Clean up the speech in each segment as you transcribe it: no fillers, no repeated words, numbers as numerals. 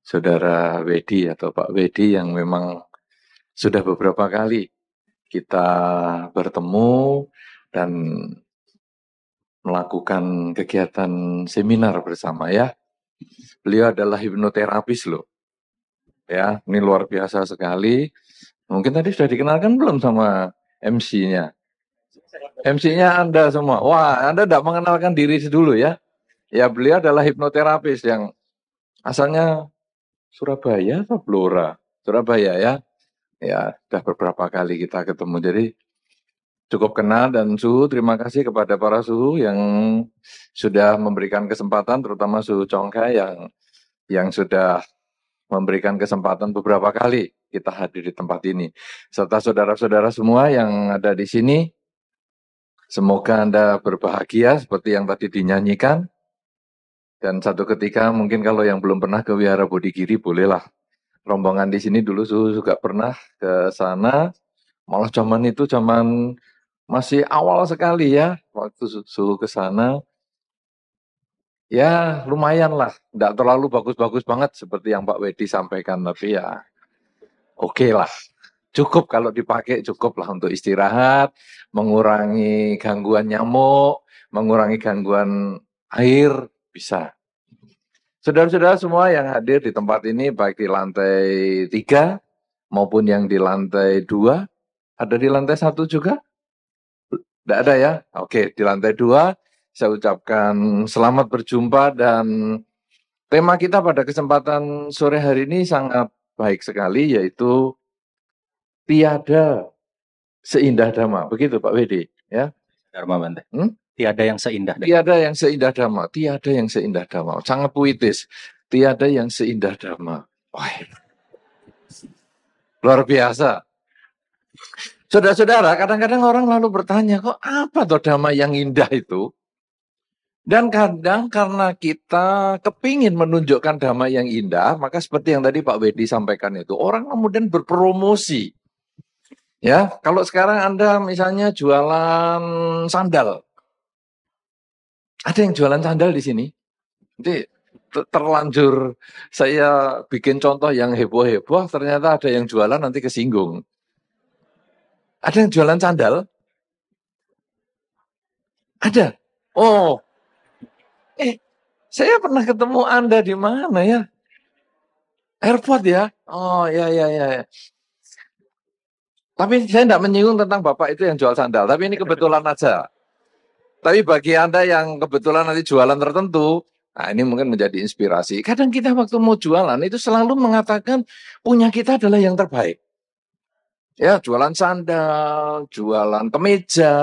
Saudara Wedi atau Pak Wedi yang memang sudah beberapa kali kita bertemu dan melakukan kegiatan seminar bersama ya. Beliau adalah hipnoterapis loh. Ya, ini luar biasa sekali. Mungkin tadi sudah dikenalkan belum sama MC-nya? MC-nya Anda semua. Wah, Anda tidak mengenalkan diri dulu ya. Ya, beliau adalah hipnoterapis yang asalnya Surabaya atau Blora? Surabaya ya. Ya, sudah beberapa kali kita ketemu. Jadi cukup kenal dan Suhu, terima kasih kepada para Suhu yang sudah memberikan kesempatan, terutama Suhu Congkai yang sudah memberikan kesempatan beberapa kali kita hadir di tempat ini. Serta saudara-saudara semua yang ada di sini, semoga Anda berbahagia seperti yang tadi dinyanyikan. Dan satu ketika mungkin kalau yang belum pernah ke Wihara Bodhigiri, bolehlah. Rombongan di sini dulu Suhu juga pernah ke sana, malah zaman masih awal sekali ya, waktu Suhu ke sana. Ya lumayan lah, tidak terlalu bagus-bagus banget seperti yang Pak Wedi sampaikan, tapi ya oke lah. Cukup kalau dipakai, cukup lah untuk istirahat, mengurangi gangguan nyamuk, mengurangi gangguan air, bisa. Saudara-saudara semua yang hadir di tempat ini, baik di lantai 3 maupun yang di lantai 2, ada di lantai 1 juga? Tidak ada ya? Oke, di lantai 2 saya ucapkan selamat berjumpa dan tema kita pada kesempatan sore hari ini sangat baik sekali, yaitu tiada seindah Dhamma. Begitu Pak Wedi ya? Dharma Bante. Tiada yang seindah Dhamma. Tiada yang seindah Dhamma. Tiada yang seindah Dhamma. Sangat puitis. Tiada yang seindah Dhamma. Wah, luar biasa. Saudara-saudara, kadang-kadang orang lalu bertanya, kok apa toh Dhamma yang indah itu? Dan kadang karena kita kepingin menunjukkan Dhamma yang indah, maka seperti yang tadi Pak Wedi sampaikan itu, orang kemudian berpromosi. Ya, kalau sekarang Anda misalnya jualan sandal. Ada yang jualan sandal di sini? Nanti terlanjur saya bikin contoh yang heboh-heboh, ternyata ada yang jualan nanti kesinggung. Ada yang jualan sandal? Ada? Oh, saya pernah ketemu Anda di mana ya? Airport ya? Oh, ya. Tapi saya tidak menyinggung tentang Bapak itu yang jual sandal, tapi ini kebetulan aja. Tapi bagi Anda yang kebetulan nanti jualan tertentu, nah ini mungkin menjadi inspirasi. Kadang kita waktu mau jualan itu selalu mengatakan punya kita adalah yang terbaik. Ya, jualan sandal, jualan kemeja,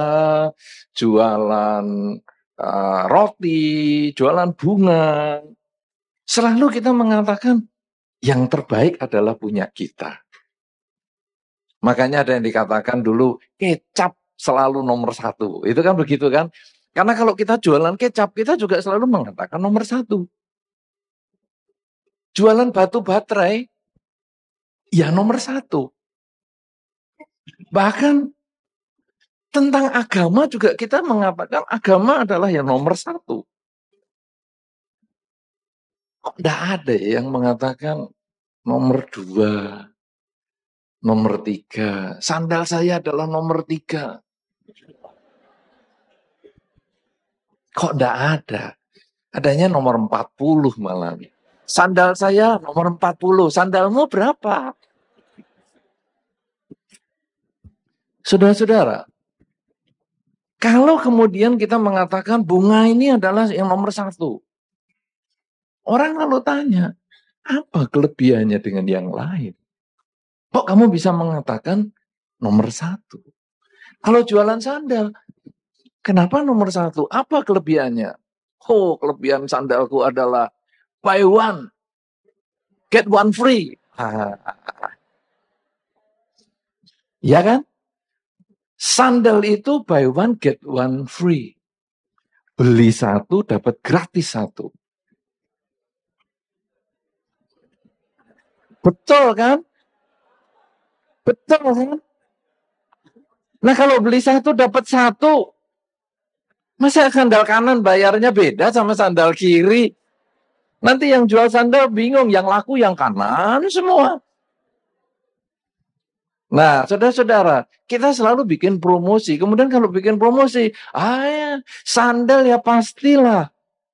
jualan roti, jualan bunga. Selalu kita mengatakan yang terbaik adalah punya kita. Makanya ada yang dikatakan dulu kecap selalu nomor 1. Itu kan begitu kan? Karena kalau kita jualan kecap, kita juga selalu mengatakan nomor 1. Jualan batu baterai, ya nomor 1. Bahkan tentang agama juga kita mengatakan agama adalah yang nomor 1. Kok tidak ada yang mengatakan nomor 2, nomor 3. Sandal saya adalah nomor 3. Kok tidak ada? Adanya nomor 40 malah. Sandal saya nomor 40. Sandalmu berapa? Saudara-saudara, kalau kemudian kita mengatakan bunga ini adalah yang nomor 1. Orang lalu tanya, apa kelebihannya dengan yang lain? Kok kamu bisa mengatakan nomor 1? Kalau jualan sandal, kenapa nomor 1? Apa kelebihannya? Oh, kelebihan sandalku adalah buy one, get one free. Ya kan? Sandal itu buy one, get one free. Beli 1, dapat gratis 1. Betul kan? Betul kan? Nah kalau beli 1, dapat 1. Masa sandal kanan bayarnya beda sama sandal kiri? Nanti yang jual sandal bingung, yang laku yang kanan semua. Nah, saudara-saudara, kita selalu bikin promosi. Kemudian kalau bikin promosi, ya, sandal ya pastilah.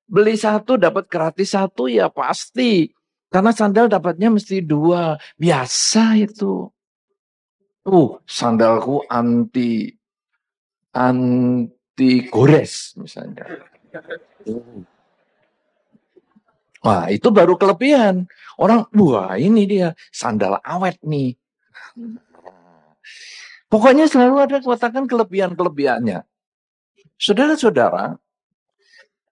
Beli satu dapat gratis satu ya pasti. Karena sandal dapatnya mesti dua. Biasa itu. Sandalku anti gores misalnya. Wah, itu baru kelebihan. Orang, wah ini dia sandal awet nih. Pokoknya selalu ada katakan kelebihan-kelebihannya. Saudara-saudara,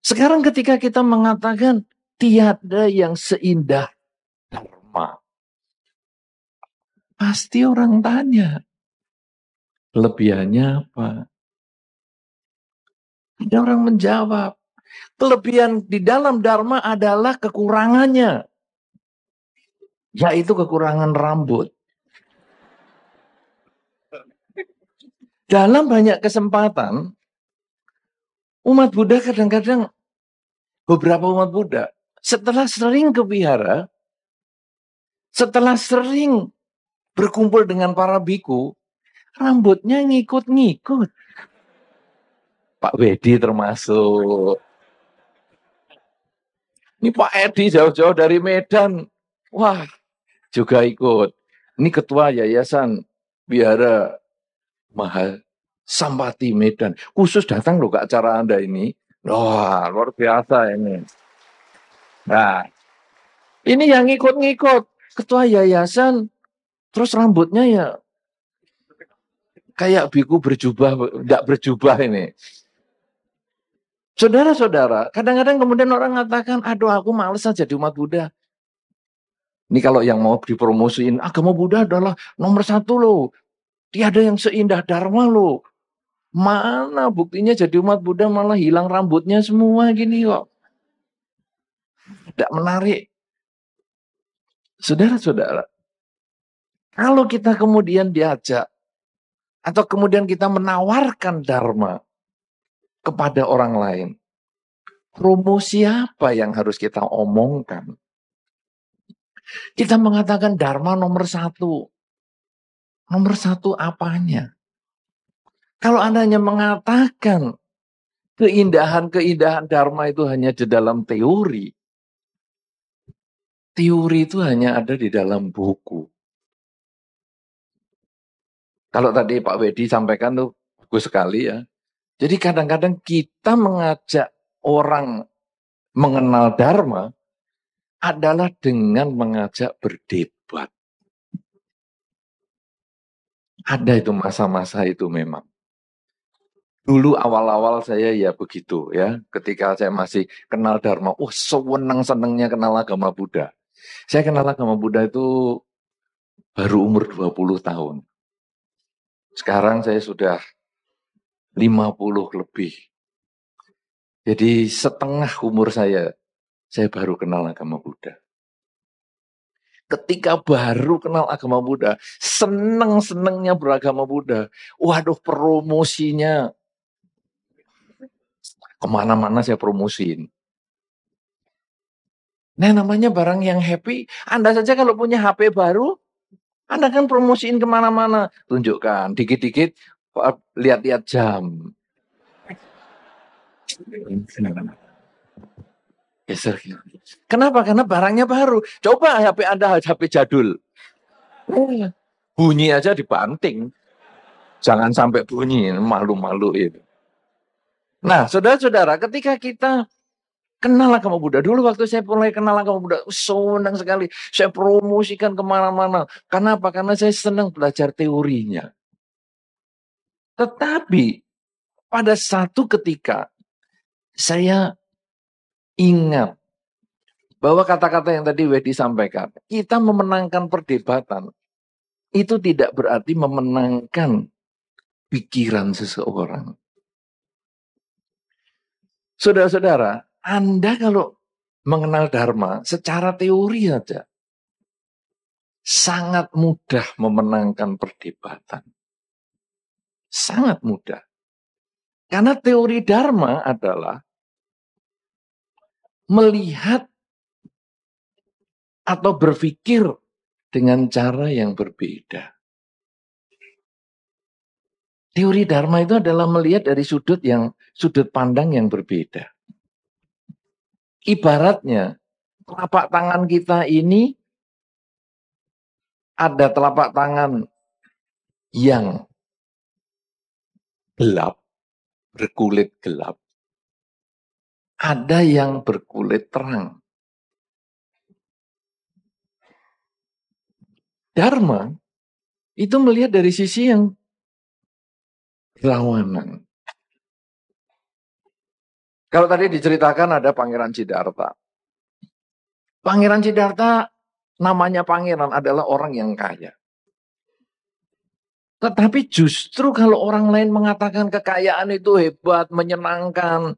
sekarang ketika kita mengatakan tiada yang seindah Dharma, pasti orang tanya, kelebihannya apa? Ada orang menjawab, kelebihan di dalam Dharma adalah kekurangannya, yaitu kekurangan rambut. Dalam banyak kesempatan, umat Buddha kadang-kadang, beberapa umat Buddha, setelah sering ke wihara, setelah sering berkumpul dengan para biku, rambutnya ngikut-ngikut. Pak Wedi termasuk. Ini Pak Edi jauh-jauh dari Medan. Wah, juga ikut. Ini ketua yayasan Wihara Mahasampati Medan. Khusus datang loh ke acara Anda ini. Wah, luar biasa ini. Nah, ini yang ngikut-ngikut. Ketua yayasan, terus rambutnya ya kayak biku berjubah, tidak berjubah ini. Saudara-saudara, kadang-kadang kemudian orang mengatakan, aduh aku males saja jadi umat Buddha. Ini kalau yang mau dipromosiin, agama Buddha adalah nomor 1 loh. Tiada yang seindah Dharma loh. Mana buktinya jadi umat Buddha malah hilang rambutnya semua gini kok. Tidak menarik. Saudara-saudara, kalau kita kemudian diajak, atau kemudian kita menawarkan Dharma kepada orang lain, promosi apa yang harus kita omongkan? Kita mengatakan Dharma nomor 1. Nomor 1 apanya? Kalau Anda hanya mengatakan keindahan-keindahan Dharma itu hanya di dalam teori. Teori itu hanya ada di dalam buku. Kalau tadi Pak Wedi sampaikan tuh bagus sekali ya. Jadi kadang-kadang kita mengajak orang mengenal Dharma adalah dengan mengajak berdebat. Ada itu masa-masa itu memang. Dulu awal-awal saya ya begitu ya. Ketika saya masih kenal Dharma, sewenang-senangnya kenal agama Buddha. Saya kenal agama Buddha itu baru umur 20 tahun. Sekarang saya sudah 50 lebih. Jadi setengah umur saya baru kenal agama Buddha. Ketika baru kenal agama Buddha, seneng-senengnya beragama Buddha. Waduh, promosinya kemana-mana saya promosiin. Nah, namanya barang yang happy. Anda saja kalau punya HP baru, Anda kan promosiin kemana-mana. Tunjukkan, dikit-dikit, lihat-lihat jam. Geser. Kenapa? Karena barangnya baru. Coba HP Anda HP jadul. Bunyi aja dibanting. Jangan sampai bunyi, malu-malu itu. Nah, saudara-saudara, ketika kita kenal agama Buddha. Dulu waktu saya mulai kenal agama Buddha, senang sekali. Saya promosikan kemana-mana. Kenapa? Karena saya senang belajar teorinya. Tetapi pada satu ketika saya ingat bahwa kata-kata yang tadi Wedi sampaikan, kita memenangkan perdebatan itu tidak berarti memenangkan pikiran seseorang. Saudara-saudara, Anda kalau mengenal Dharma secara teori saja, sangat mudah memenangkan perdebatan. Sangat mudah. Karena teori Dharma adalah melihat atau berpikir dengan cara yang berbeda. Teori Dharma itu adalah melihat dari sudut pandang yang berbeda. Ibaratnya, telapak tangan kita ini ada telapak tangan yang gelap, berkulit gelap. Ada yang berkulit terang. Dharma itu melihat dari sisi yang berlawanan. Kalau tadi diceritakan ada Pangeran Siddhartha. Pangeran Siddhartha namanya pangeran adalah orang yang kaya. Tetapi justru kalau orang lain mengatakan kekayaan itu hebat, menyenangkan.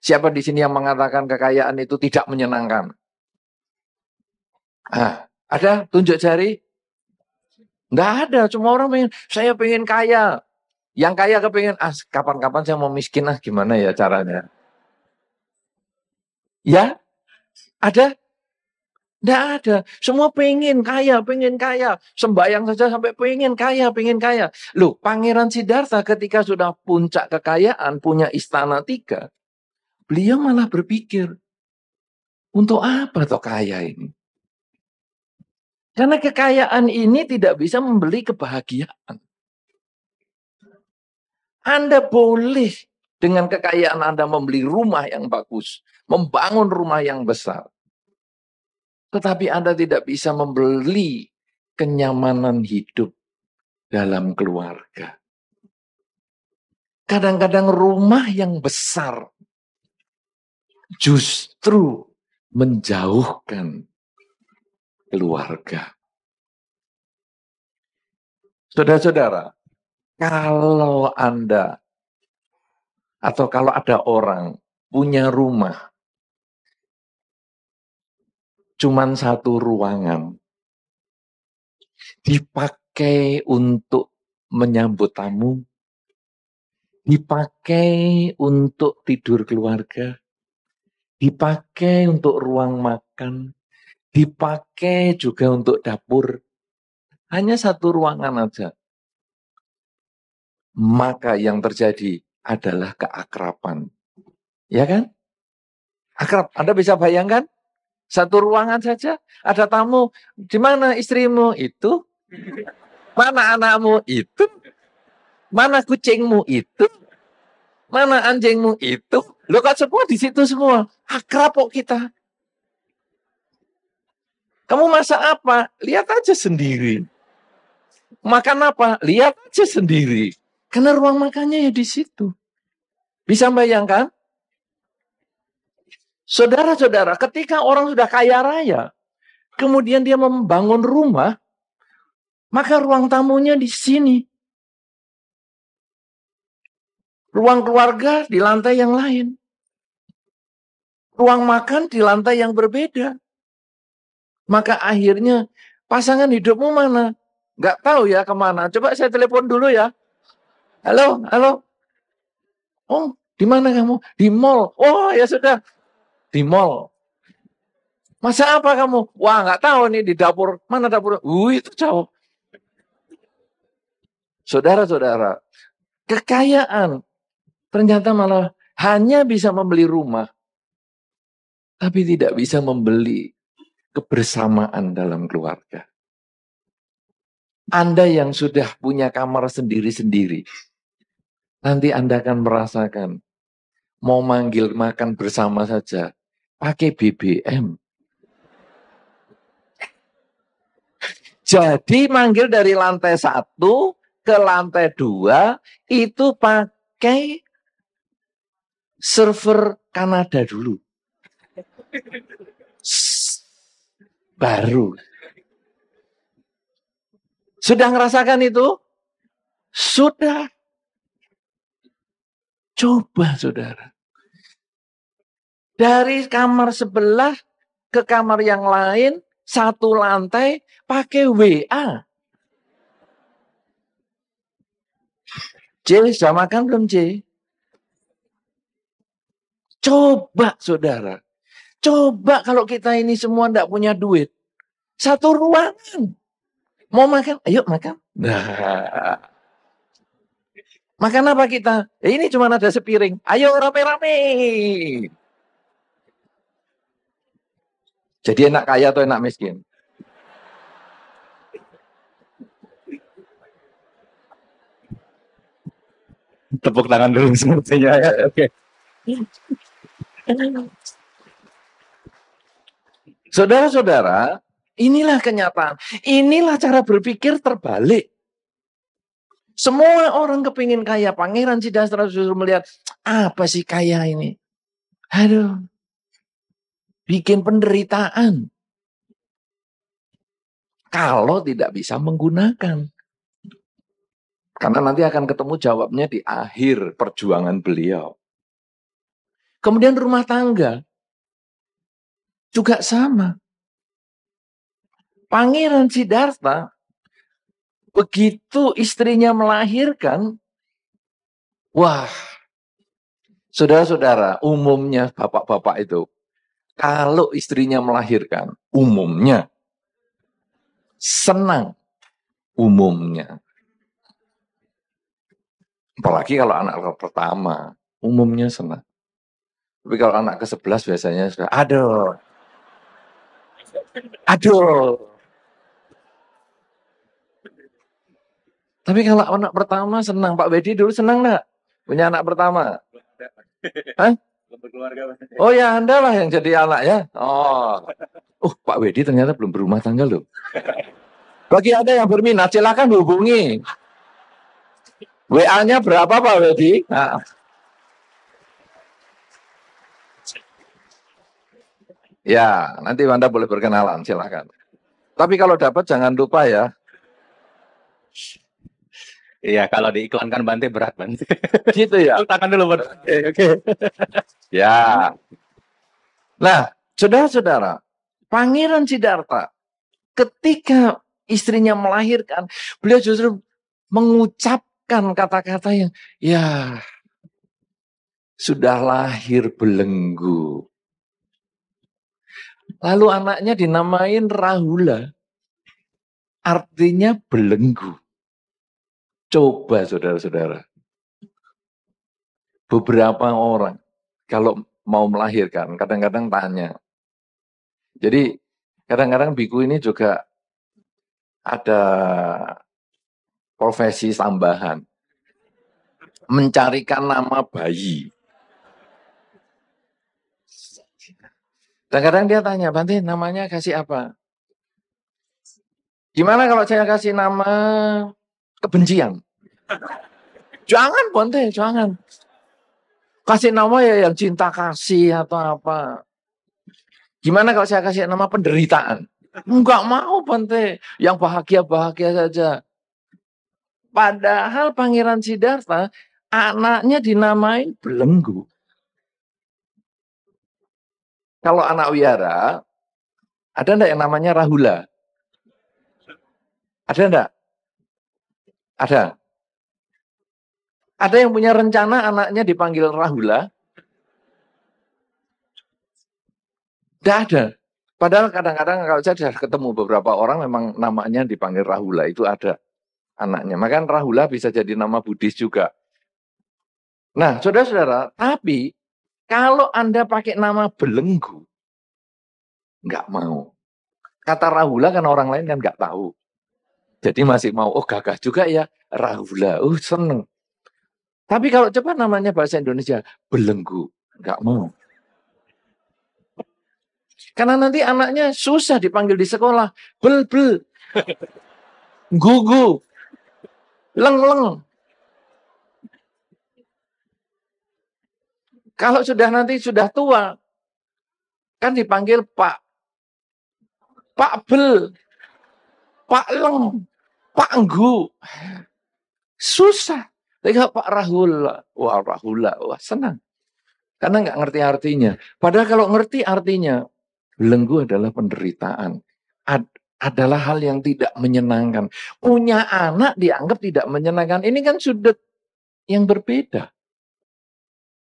Siapa di sini yang mengatakan kekayaan itu tidak menyenangkan? Ada? Tunjuk jari? Nggak ada. Semua orang pengen, saya pengen kaya. Yang kaya kepengen, kapan-kapan saya mau miskin, gimana ya caranya? Ya? Ada? Nggak ada. Semua pengen kaya, pengen kaya. Sembahyang saja sampai pengen kaya, pengen kaya. Loh, Pangeran Siddhartha ketika sudah puncak kekayaan, punya istana 3, beliau malah berpikir, untuk apa toh kaya ini? Karena kekayaan ini tidak bisa membeli kebahagiaan. Anda boleh dengan kekayaan Anda membeli rumah yang bagus, membangun rumah yang besar. Tetapi Anda tidak bisa membeli kenyamanan hidup dalam keluarga. Kadang-kadang rumah yang besar justru menjauhkan keluarga. Saudara-saudara, kalau Anda atau kalau ada orang punya rumah cuman 1 ruangan, dipakai untuk menyambut tamu, dipakai untuk tidur keluarga, dipakai untuk ruang makan, dipakai juga untuk dapur. Hanya 1 ruangan aja. Maka yang terjadi adalah keakraban. Ya kan? Akrab. Anda bisa bayangkan? 1 ruangan saja, ada tamu. Di mana istrimu? Itu. Mana anakmu? Itu. Mana kucingmu? Itu. Mana anjingmu? Itu. Loh, kok semua di situ semua? Akrab kok kita. Kamu masak apa? Lihat aja sendiri. Makan apa? Lihat aja sendiri. Karena ruang makannya ya di situ. Bisa bayangkan? Saudara-saudara, ketika orang sudah kaya raya, kemudian dia membangun rumah, maka ruang tamunya di sini. Ruang keluarga di lantai yang lain. Ruang makan di lantai yang berbeda. Maka akhirnya pasangan hidupmu mana? Nggak tahu ya kemana. Coba saya telepon dulu ya. Halo, halo. Oh, di mana kamu? Di mall. Oh, ya sudah. Di mall. Masa apa kamu? Wah, nggak tahu nih di dapur. Mana dapur? Itu jauh. Saudara-saudara, kekayaan ternyata malah hanya bisa membeli rumah, tapi tidak bisa membeli kebersamaan dalam keluarga. Anda yang sudah punya kamar sendiri-sendiri, nanti Anda akan merasakan mau manggil makan bersama saja pakai BBM. Jadi manggil dari lantai 1 ke lantai 2 itu pakai server Kanada dulu. Baru. Sudah ngerasakan itu? Sudah. Coba saudara. Dari kamar sebelah ke kamar yang lain, 1 lantai pakai WA. C, sudah makan belum C? Coba saudara. Coba kalau kita ini semua tidak punya duit. Satu ruangan. Mau makan, ayo makan. Nah, makan apa kita? Ini cuma ada sepiring. Ayo rame-rame. Jadi enak kaya atau enak miskin? Tepuk tangan dulu sepertinya ya. Oke. Saudara-saudara, inilah kenyataan. Inilah cara berpikir terbalik. Semua orang kepingin kaya. Pangeran Siddhartha justru melihat, apa sih kaya ini? Aduh, bikin penderitaan. Kalau tidak bisa menggunakan. Karena nanti akan ketemu jawabnya di akhir perjuangan beliau. Kemudian rumah tangga. Juga sama. Pangeran Siddhartha, begitu istrinya melahirkan, wah, saudara-saudara, umumnya bapak-bapak itu, kalau istrinya melahirkan, umumnya senang, umumnya. Apalagi kalau anak pertama, umumnya senang. Tapi kalau anak ke-11 biasanya sudah, aduh. Tapi kalau anak pertama senang, Pak Wedi dulu senang nggak? Punya anak pertama? Hah? Oh ya, Anda lah yang jadi anak ya. Oh, Pak Wedi ternyata belum berumah tangga loh. Bagi Anda yang berminat, silakan hubungi. WA-nya berapa Pak Wedi? Nah. Ya, nanti Anda boleh berkenalan, silakan. Tapi kalau dapat jangan lupa ya. Iya, kalau diiklankan Bante berat, Bante. Gitu ya. Tangan dulu, Bante. Oke. Ya. Nah, saudara-saudara, Pangeran Siddhartha ketika istrinya melahirkan, beliau justru mengucapkan kata-kata yang, ya, sudah lahir belenggu. Lalu anaknya dinamain Rahula. Artinya belenggu. Coba saudara-saudara. Beberapa orang kalau mau melahirkan kadang-kadang tanya. Jadi kadang-kadang biku ini juga ada profesi tambahan. Mencarikan nama bayi. Kadang-kadang dia tanya, Bante namanya kasih apa? Gimana kalau saya kasih nama kebencian? Jangan Bante, jangan. Kasih nama ya yang cinta kasih atau apa. Gimana kalau saya kasih nama penderitaan? Enggak mau Bante, yang bahagia-bahagia saja. Padahal Pangeran Siddhartha, anaknya dinamain belenggu. Kalau anak wihara, ada enggak yang namanya Rahula? Ada enggak? Ada. Ada yang punya rencana anaknya dipanggil Rahula? Tidak ada. Padahal kadang-kadang kalau saya sudah ketemu beberapa orang memang namanya dipanggil Rahula, itu ada anaknya. Maka Rahula bisa jadi nama Buddhis juga. Nah, saudara-saudara, tapi kalau Anda pakai nama belenggu, nggak mau. Kata Rahula kan orang lain kan nggak tahu. Jadi masih mau, oh gagah juga ya, Rahula, seneng. Tapi kalau coba namanya bahasa Indonesia, belenggu, nggak mau. Karena nanti anaknya susah dipanggil di sekolah. Bel-bel. Gugu. Leng-leng. Kalau sudah nanti sudah tua, kan dipanggil Pak. Pak Bel. Pak Leng. Pak Nggu. Susah. Tapi Pak Rahula. Wah Rahula. Wah senang. Karena nggak ngerti artinya. Padahal kalau ngerti artinya, belenggu adalah penderitaan. Adalah hal yang tidak menyenangkan. Punya anak dianggap tidak menyenangkan. Ini kan sudut yang berbeda.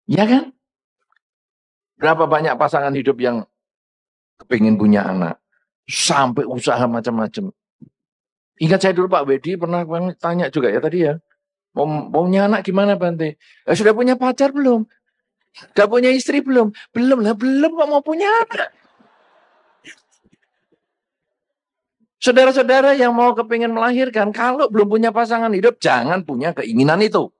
Ya kan? Berapa banyak pasangan hidup yang kepingin punya anak. Sampai usaha macam-macam. Ingat saya dulu Pak Wedi pernah tanya juga ya tadi ya. Mau punya anak gimana Bante? Sudah punya pacar belum? Sudah punya istri belum? Belum lah, belum kok mau punya anak. Saudara-saudara yang mau kepingin melahirkan, kalau belum punya pasangan hidup, jangan punya keinginan itu.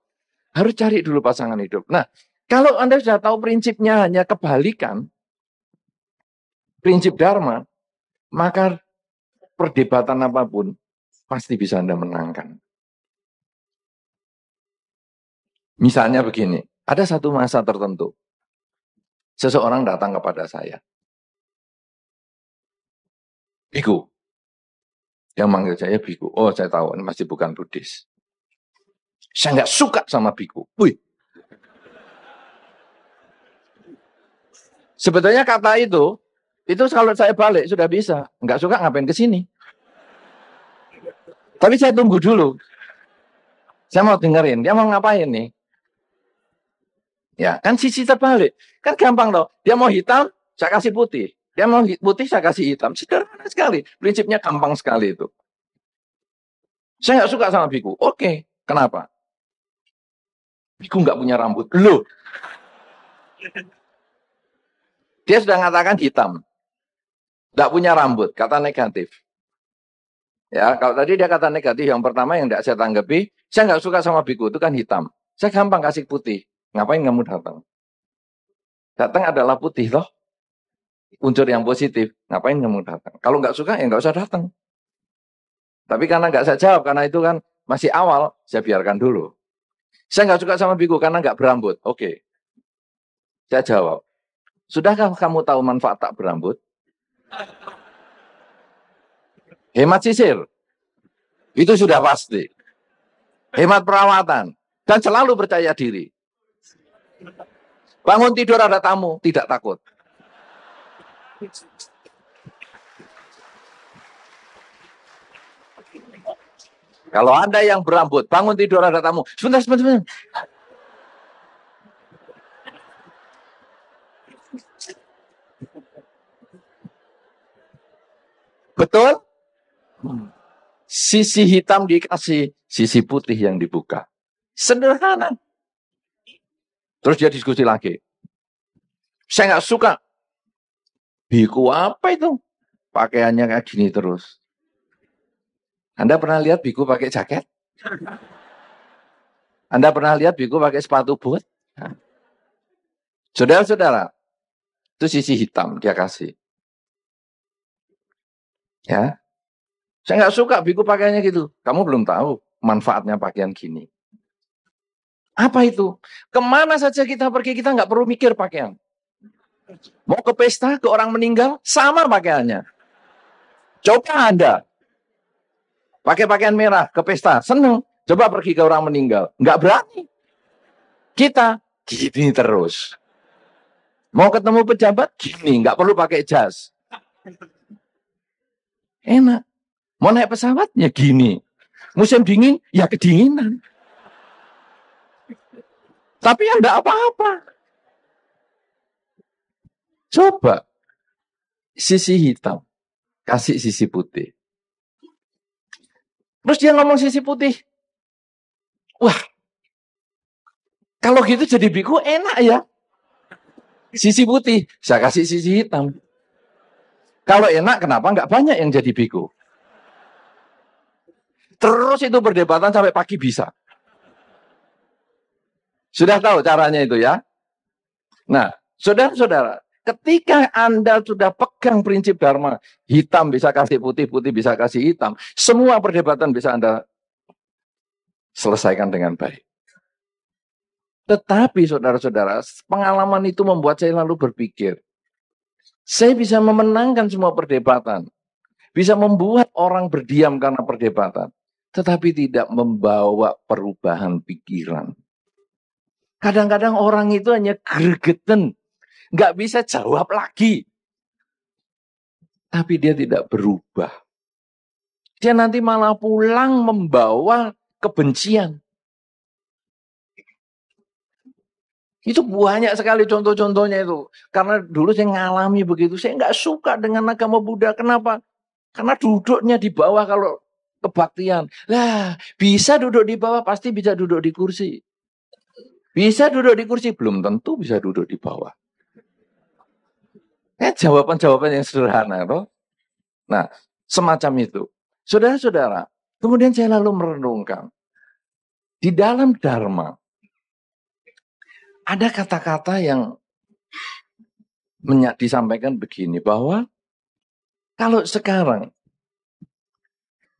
Harus cari dulu pasangan hidup. Nah, kalau Anda sudah tahu prinsipnya hanya kebalikan, prinsip Dharma, maka perdebatan apapun pasti bisa Anda menangkan. Misalnya begini, ada satu masa tertentu, seseorang datang kepada saya. Biku. Yang manggil saya biku. Oh, saya tahu, ini masih bukan Buddhis. Saya nggak suka sama biku. Wih. Sebetulnya kata itu kalau saya balik sudah bisa. Nggak suka ngapain ke sini. Tapi saya tunggu dulu. Saya mau dengerin, dia mau ngapain nih? Ya, kan sisi terbalik. Kan gampang loh. Dia mau hitam, saya kasih putih. Dia mau putih, saya kasih hitam. Sederhana sekali. Prinsipnya gampang sekali itu. Saya nggak suka sama biku. Oke, kenapa? Biku nggak punya rambut. Loh. Dia sudah mengatakan hitam. Nggak punya rambut, kata negatif. Ya, kalau tadi dia kata negatif, yang pertama yang tidak saya tanggapi, saya nggak suka sama biku, itu kan hitam. Saya gampang kasih putih. Ngapain kamu datang? Datang adalah putih loh. Unsur yang positif. Ngapain kamu datang? Kalau nggak suka, ya nggak usah datang. Tapi karena nggak saya jawab, karena itu kan masih awal, saya biarkan dulu. Saya nggak suka sama biku karena nggak berambut. Oke. Saya jawab. Sudahkah kamu tahu manfaat tak berambut? Hemat sisir. Itu sudah pasti. Hemat perawatan. Dan selalu percaya diri. Bangun tidur ada tamu, tidak takut. Kalau Anda yang berambut, bangun tidur ada tamu. Sebentar. Betul? Sisi hitam dikasih, sisi putih yang dibuka. Sederhana. Terus dia diskusi lagi. Saya nggak suka. Biku apa itu? Pakaiannya kayak gini terus. Anda pernah lihat biku pakai jaket? Anda pernah lihat biku pakai sepatu boot? Saudara-saudara, itu sisi hitam dia kasih. Ya, saya nggak suka biku pakaiannya gitu. Kamu belum tahu manfaatnya pakaian gini. Apa itu? Kemana saja kita pergi, kita nggak perlu mikir pakaian. Mau ke pesta, ke orang meninggal, sama pakaiannya. Coba Anda pakai pakaian merah ke pesta, seneng. Coba pergi ke orang meninggal, nggak berani. Kita gini terus. Mau ketemu pejabat, gini, nggak perlu pakai jas. Enak. Mau naik pesawat, ya gini. Musim dingin, ya kedinginan. Tapi ya enggak apa-apa. Coba sisi hitam, kasih sisi putih. Terus dia ngomong sisi putih. Wah, kalau gitu jadi biku enak ya. Sisi putih, saya kasih sisi hitam. Kalau enak, kenapa enggak banyak yang jadi biku? Terus itu perdebatan sampai pagi bisa. Sudah tahu caranya itu ya? Nah, saudara-saudara, ketika Anda sudah pegang prinsip Dharma, hitam bisa kasih putih, putih bisa kasih hitam, semua perdebatan bisa Anda selesaikan dengan baik. Tetapi saudara-saudara, pengalaman itu membuat saya lalu berpikir, saya bisa memenangkan semua perdebatan, bisa membuat orang berdiam karena perdebatan, tetapi tidak membawa perubahan pikiran. Kadang-kadang orang itu hanya gregeten, nggak bisa jawab lagi. Tapi dia tidak berubah. Dia nanti malah pulang membawa kebencian. Itu banyak sekali contoh-contohnya itu. Karena dulu saya ngalami begitu. Saya nggak suka dengan agama Buddha. Kenapa? Karena duduknya di bawah kalau kebaktian. Lah, bisa duduk di bawah, pasti bisa duduk di kursi. Bisa duduk di kursi, belum tentu bisa duduk di bawah. Jawaban-jawaban yang sederhana, toh. Nah, semacam itu. Saudara-saudara, kemudian saya lalu merenungkan. Di dalam Dharma, ada kata-kata yang disampaikan begini, bahwa kalau sekarang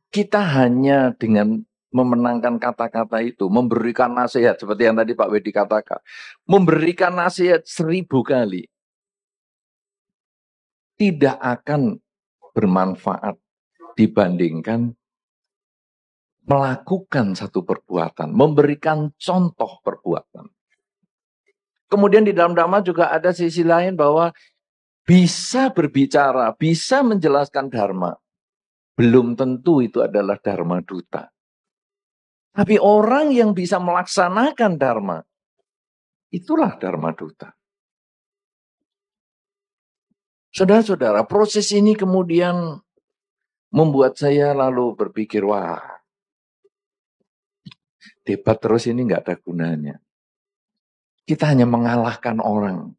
kita hanya dengan memenangkan kata-kata itu, memberikan nasihat, seperti yang tadi Pak Wedi katakan, memberikan nasihat 1000 kali, tidak akan bermanfaat dibandingkan melakukan satu perbuatan, memberikan contoh perbuatan. Kemudian di dalam Dhamma juga ada sisi lain bahwa bisa berbicara, bisa menjelaskan Dharma. Belum tentu itu adalah Dharma Duta. Tapi orang yang bisa melaksanakan Dharma, itulah Dharma Duta. Saudara-saudara, proses ini kemudian membuat saya lalu berpikir, wah, debat terus ini nggak ada gunanya. Kita hanya mengalahkan orang.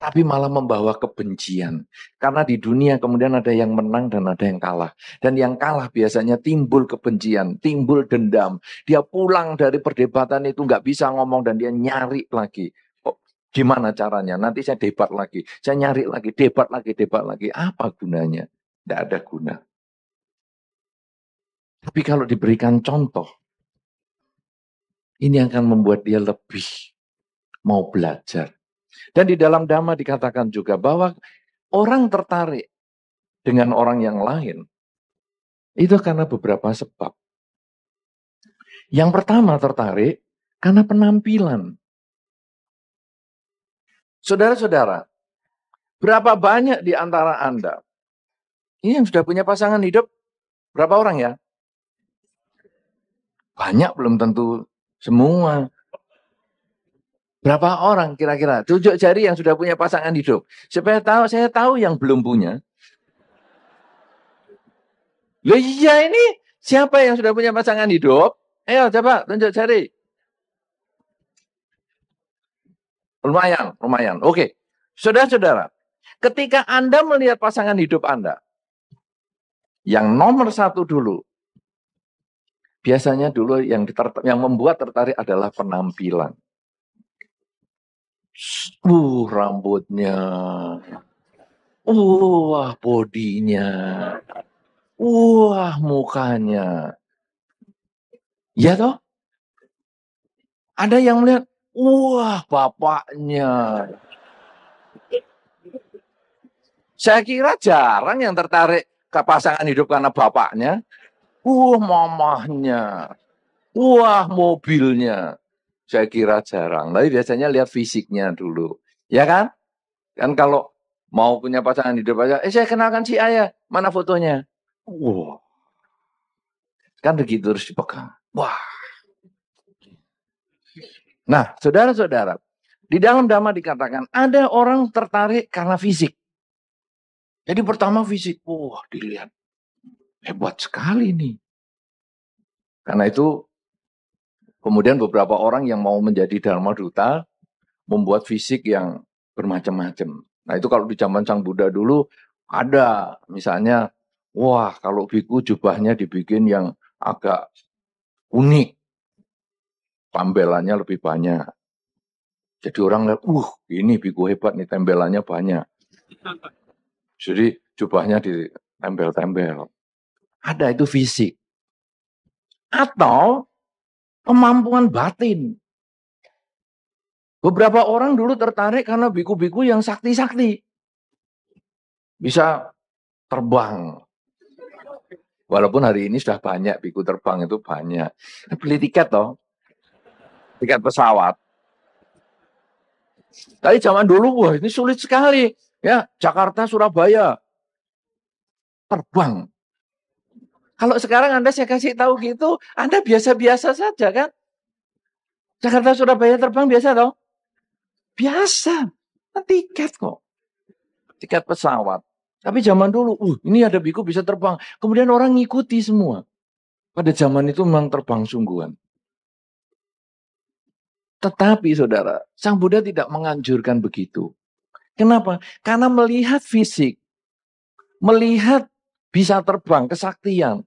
Tapi malah membawa kebencian. Karena di dunia kemudian ada yang menang dan ada yang kalah. Dan yang kalah biasanya timbul kebencian, timbul dendam. Dia pulang dari perdebatan itu nggak bisa ngomong dan dia nyari lagi. Oh, gimana caranya? Nanti saya debat lagi. Saya nyari lagi, debat lagi, debat lagi. Apa gunanya? Tidak ada guna. Tapi kalau diberikan contoh, ini akan membuat dia lebih mau belajar. Dan di dalam Dhamma dikatakan juga bahwa orang tertarik dengan orang yang lain itu karena beberapa sebab. Yang pertama tertarik karena penampilan. Saudara-saudara, berapa banyak di antara Anda ini yang sudah punya pasangan hidup? Berapa orang ya? Banyak, belum tentu semua. Berapa orang kira-kira? Tunjuk jari yang sudah punya pasangan hidup. Supaya tahu, saya tahu yang belum punya. Loh iya, ini siapa yang sudah punya pasangan hidup? Ayo coba tunjuk jari. Lumayan, lumayan. Oke. Saudara-saudara, ketika Anda melihat pasangan hidup Anda, yang nomor satu dulu, biasanya dulu yang membuat tertarik adalah penampilan. Rambutnya. Wah, bodinya. Wah, mukanya. Ya toh? Ada yang melihat, wah, bapaknya. Saya kira jarang yang tertarik ke pasangan hidup karena bapaknya. Mamahnya. Wah, mobilnya. Saya kira jarang. Tapi biasanya lihat fisiknya dulu. Ya kan? Kan kalau mau punya pasangan hidup aja, saya kenalkan si ayah. Mana fotonya? Wah. Kan begitu harus dipegang. Wah. Nah, saudara-saudara, di dalam Dhamma dikatakan ada orang tertarik karena fisik. Jadi pertama fisik, wah dilihat. Hebat sekali nih. Karena itu kemudian beberapa orang yang mau menjadi Dharma Duta membuat fisik yang bermacam-macam. Nah itu kalau di zaman Sang Buddha dulu ada misalnya, wah kalau biku jubahnya dibikin yang agak unik. Tambelannya lebih banyak. Jadi orang lihat, ini biku hebat nih, tembelannya banyak. Jadi jubahnya ditempel-tempel. Ada itu fisik. Atau kemampuan batin. Beberapa orang dulu tertarik karena biku-biku yang sakti-sakti. Bisa terbang. Walaupun hari ini sudah banyak biku terbang itu banyak. Beli tiket toh. Tiket pesawat. Tapi zaman dulu, wah ini sulit sekali. Ya, Jakarta, Surabaya. Terbang. Kalau sekarang Anda saya kasih tahu gitu, Anda biasa-biasa saja kan? Jakarta, Surabaya terbang biasa toh? Biasa. Tiket kok. Tiket pesawat. Tapi zaman dulu, ini ada biku bisa terbang. Kemudian orang ngikuti semua. Pada zaman itu memang terbang sungguhan. Tetapi saudara, Sang Buddha tidak menganjurkan begitu. Kenapa? Karena melihat fisik, melihat bisa terbang, kesaktian,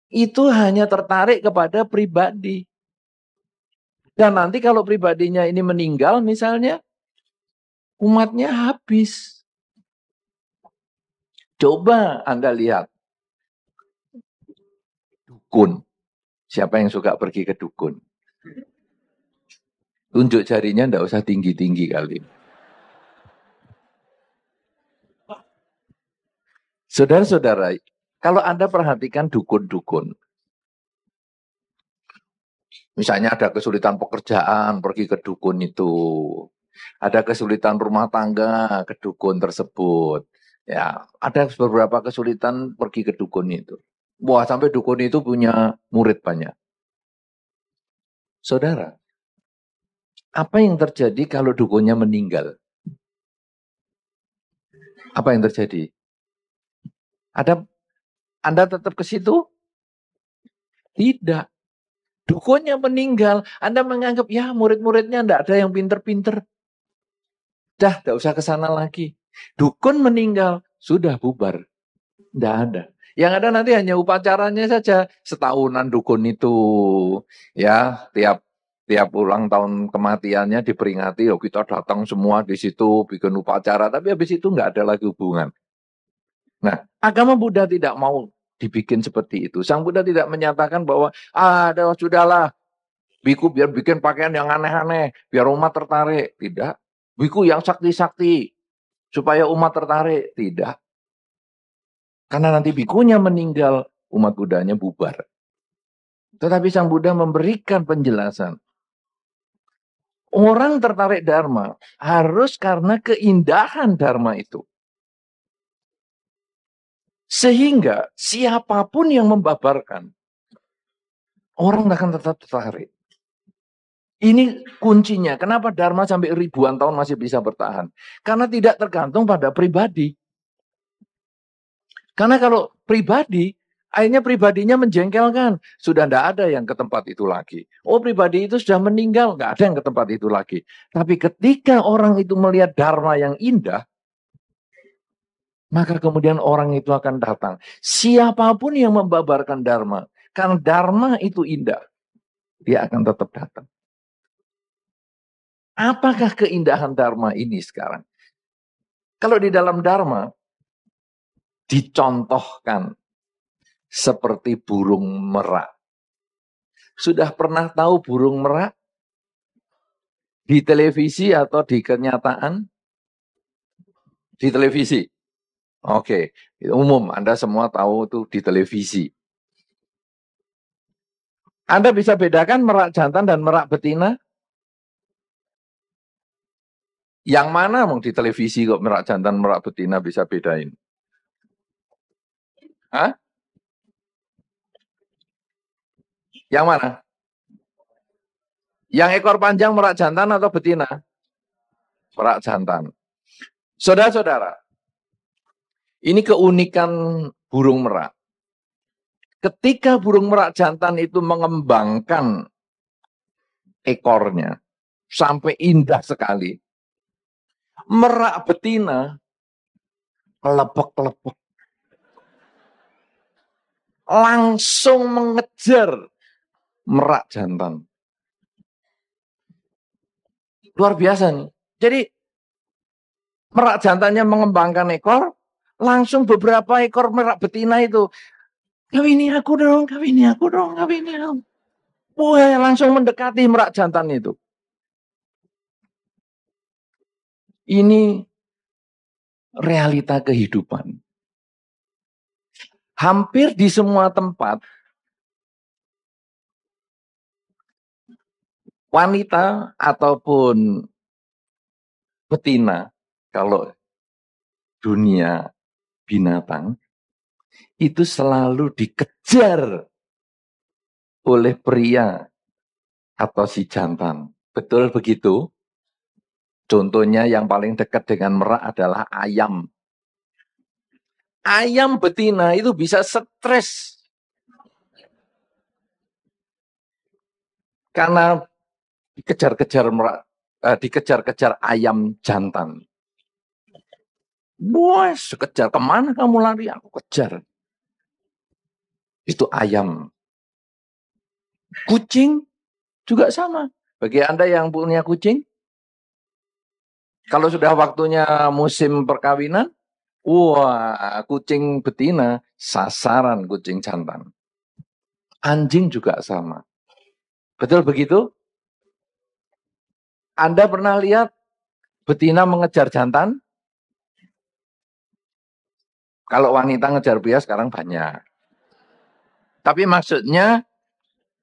itu hanya tertarik kepada pribadi. Dan nanti kalau pribadinya ini meninggal misalnya, umatnya habis. Coba Anda lihat. Dukun. Siapa yang suka pergi ke dukun? Tunjuk jarinya ndak usah tinggi-tinggi kali. Saudara-saudara, kalau Anda perhatikan dukun-dukun, misalnya ada kesulitan pekerjaan, pergi ke dukun itu. Ada kesulitan rumah tangga, ke dukun tersebut. Ya, ada beberapa kesulitan pergi ke dukun itu. Wah, sampai dukun itu punya murid banyak. Saudara, apa yang terjadi kalau dukunnya meninggal? Apa yang terjadi? Anda tetap ke situ? Tidak. Dukunnya meninggal. Anda menganggap, ya murid-muridnya tidak ada yang pinter-pinter. Dah, tidak usah ke sana lagi. Dukun meninggal, sudah bubar. Tidak ada. Yang ada nanti hanya upacaranya saja. Setahunan dukun itu. Ya, tiap ulang tahun kematiannya diperingati. Oh, kita datang semua di situ, bikin upacara. Tapi habis itu nggak ada lagi hubungan. Nah, agama Buddha tidak mau dibikin seperti itu. Sang Buddha tidak menyatakan bahwa, sudahlah, biku biar bikin pakaian yang aneh-aneh, biar umat tertarik. Tidak. Biku yang sakti-sakti, supaya umat tertarik. Tidak. Karena nanti bikunya meninggal, umat Buddhanya bubar. Tetapi Sang Buddha memberikan penjelasan. Orang tertarik Dharma harus karena keindahan Dharma itu. Sehingga siapapun yang membabarkan, orang akan tetap tertarik. Ini kuncinya. Kenapa Dharma sampai ribuan tahun masih bisa bertahan? Karena tidak tergantung pada pribadi. Karena kalau pribadi, akhirnya pribadinya menjengkelkan. Sudah tidak ada yang ke tempat itu lagi. Oh, pribadi itu sudah meninggal. Nggak ada yang ke tempat itu lagi. Tapi ketika orang itu melihat Dharma yang indah, maka kemudian orang itu akan datang. Siapapun yang membabarkan Dharma, karena Dharma itu indah, dia akan tetap datang. Apakah keindahan Dharma ini sekarang? Kalau di dalam Dharma, dicontohkan seperti burung merak. Sudah pernah tahu burung merak? Di televisi atau di kenyataan? Di televisi. Oke, umum Anda semua tahu itu di televisi. Anda bisa bedakan merak jantan dan merak betina? Yang mana mau di televisi kok merak jantan, merak betina bisa bedain? Hah? Yang mana? Yang ekor panjang merak jantan atau betina? Merak jantan. Saudara-saudara, ini keunikan burung merak. Ketika burung merak jantan itu mengembangkan ekornya sampai indah sekali, merak betina kelepek-kelepek. Langsung mengejar merak jantan. Luar biasa nih. Jadi merak jantannya mengembangkan ekor, langsung beberapa ekor merak betina itu, kawini aku dong, kawini aku dong, kawini aku. Wah, langsung mendekati merak jantan itu. Ini realita kehidupan. Hampir di semua tempat, wanita ataupun betina, kalau dunia binatang, itu selalu dikejar oleh pria atau si jantan. Betul begitu? Contohnya yang paling dekat dengan merak adalah ayam. Ayam betina itu bisa stres karena dikejar-kejar ayam jantan. Bos, kejar kemana kamu lari? Aku kejar. Itu ayam. Kucing juga sama. Bagi Anda yang punya kucing, kalau sudah waktunya musim perkawinan, wah, kucing betina sasaran kucing jantan. Anjing juga sama. Betul begitu? Anda pernah lihat betina mengejar jantan? Kalau wanita ngejar pria sekarang banyak. Tapi maksudnya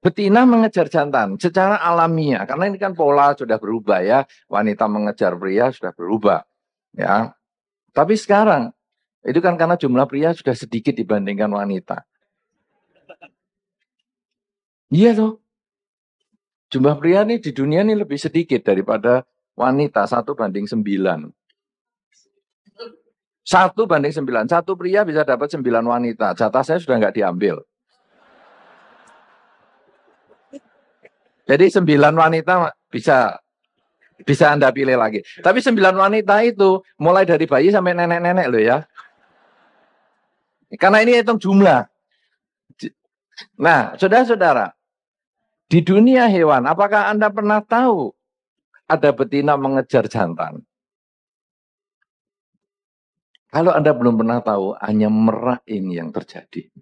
betina mengejar jantan secara alamiah. Karena ini kan pola sudah berubah ya. Wanita mengejar pria sudah berubah. Ya. Tapi sekarang, itu kan karena jumlah pria sudah sedikit dibandingkan wanita. Iya tuh. Jumlah pria nih di dunia ini lebih sedikit daripada wanita. 1:9. 1:9. Satu pria bisa dapat 9 wanita. Jatah saya sudah nggak diambil. Jadi 9 wanita bisa Anda pilih lagi. Tapi 9 wanita itu mulai dari bayi sampai nenek-nenek loh ya. Karena ini hitung jumlah. Nah, saudara-saudara, di dunia hewan, apakah Anda pernah tahu ada betina mengejar jantan? Kalau Anda belum pernah tahu, hanya merak ini yang terjadi.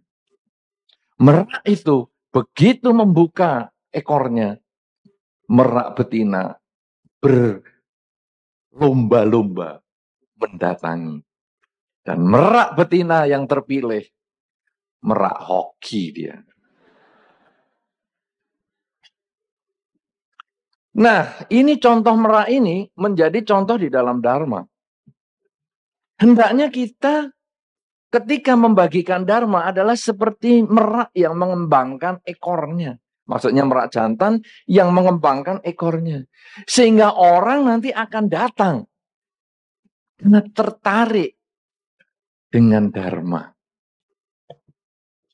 Merak itu begitu membuka ekornya, merak betina berlomba-lomba mendatangi. Dan merak betina yang terpilih, merak hoki dia. Nah, ini contoh merak ini menjadi contoh di dalam Dharma. Hendaknya kita ketika membagikan Dharma adalah seperti merak yang mengembangkan ekornya. Maksudnya merak jantan yang mengembangkan ekornya. Sehingga orang nanti akan datang. Karena tertarik dengan Dharma.